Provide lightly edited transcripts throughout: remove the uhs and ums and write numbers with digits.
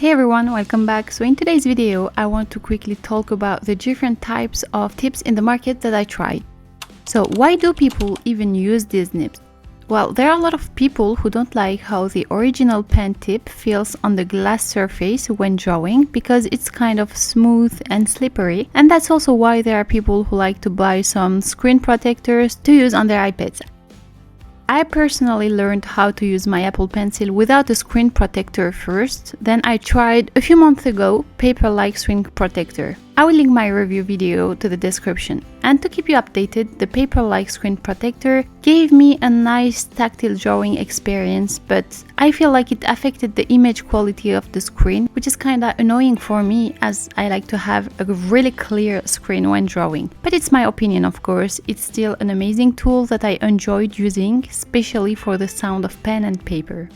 Hey everyone, welcome back. So in today's video, I want to quickly talk about the different types of tips in the market that I tried. So why do people even use these nibs? Well, there are a lot of people who don't like how the original pen tip feels on the glass surface when drawing because it's kind of smooth and slippery. And that's also why there are people who like to buy some screen protectors to use on their iPads. I personally learned how to use my Apple Pencil without a screen protector first, then I tried a few months ago Paperlike screen protector. I will link my review video to the description. And to keep you updated, the Paperlike screen protector gave me a nice tactile drawing experience, but I feel like it affected the image quality of the screen, which is kinda annoying for me as I like to have a really clear screen when drawing. But it's my opinion, of course. It's still an amazing tool that I enjoyed using, especially for the sound of pen and paper.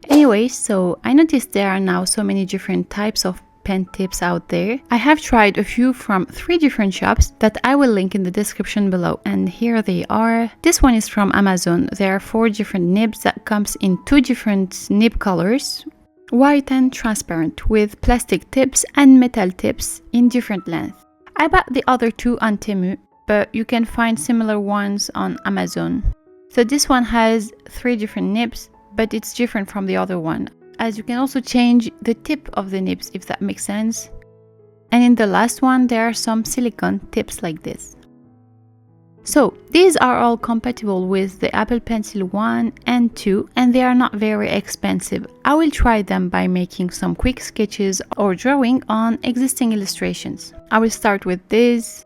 Anyway, so I noticed there are now so many different types of pen tips out there. I have tried a few from 3 different shops that I will link in the description below, and here they are. This one is from Amazon. There are 4 different nibs that comes in 2 different nib colors, white and transparent, with plastic tips and metal tips in different lengths. I bought the other 2 on Temu, but you can find similar ones on Amazon. So this one has 3 different nibs, but it's different from the other one, as you can also change the tip of the nibs, if that makes sense. And in the last one, there are some silicone tips like this. So these are all compatible with the Apple Pencil 1 and 2, and they are not very expensive. I will try them by making some quick sketches or drawing on existing illustrations. I will start with this.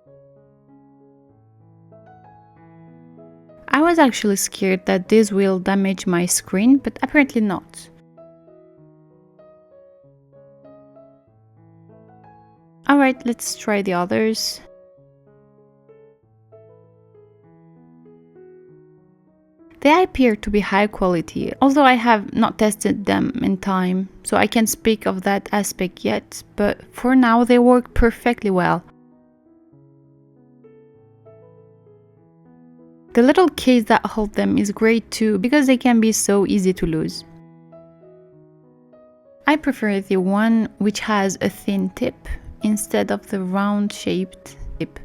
I was actually scared that this will damage my screen, but apparently not. Alright, let's try the others. They appear to be high quality, although I have not tested them in time, so I can't speak of that aspect yet, but for now they work perfectly well. The little case that holds them is great too, because they can be so easy to lose. I prefer the one which has a thin tip instead of the round-shaped tip.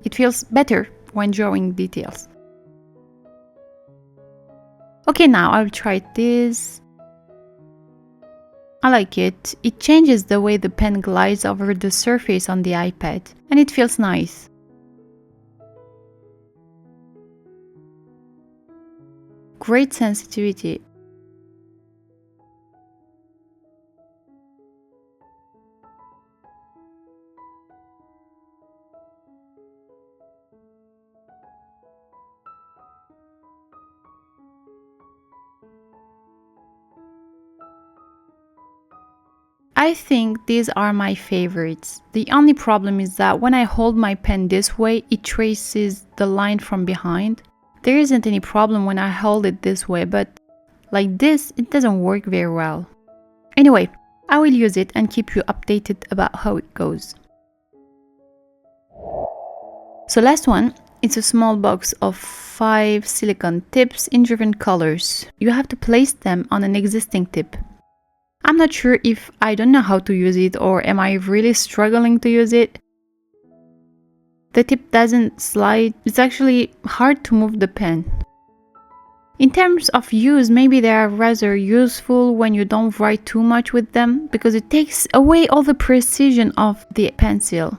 It feels better when drawing details. Okay, now I'll try this. I like it. It changes the way the pen glides over the surface on the iPad, and it feels nice. Great sensitivity. I think these are my favorites. The only problem is that when I hold my pen this way, it traces the line from behind. There isn't any problem when I hold it this way, but like this, it doesn't work very well. Anyway, I will use it and keep you updated about how it goes. So last one, it's a small box of 5 silicone tips in different colors. You have to place them on an existing tip. I'm not sure if I don't know how to use it or am I really struggling to use it. The tip doesn't slide. It's actually hard to move the pen. In terms of use, maybe they are rather useful when you don't write too much with them, because it takes away all the precision of the pencil.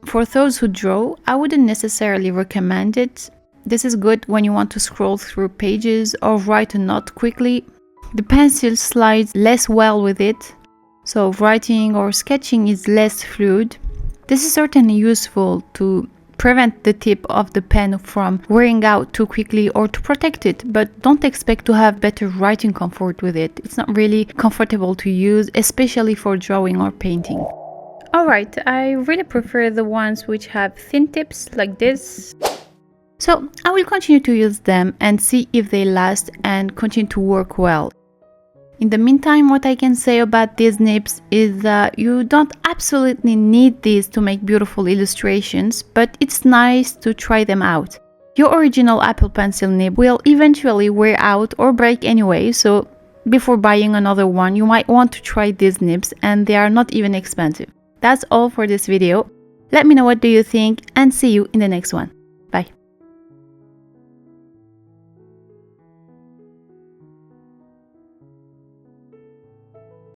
For those who draw, I wouldn't necessarily recommend it. This is good when you want to scroll through pages or write a note quickly. The pencil slides less well with it, so writing or sketching is less fluid. This is certainly useful to prevent the tip of the pen from wearing out too quickly or to protect it, but don't expect to have better writing comfort with it. It's not really comfortable to use, especially for drawing or painting. Alright, I really prefer the ones which have thin tips like this. So I will continue to use them and see if they last and continue to work well. In the meantime, what I can say about these nibs is that you don't absolutely need these to make beautiful illustrations, but it's nice to try them out. Your original Apple Pencil nib will eventually wear out or break anyway, so before buying another one, you might want to try these nibs, and they are not even expensive. That's all for this video. Let me know what do you think, and see you in the next one. Bye.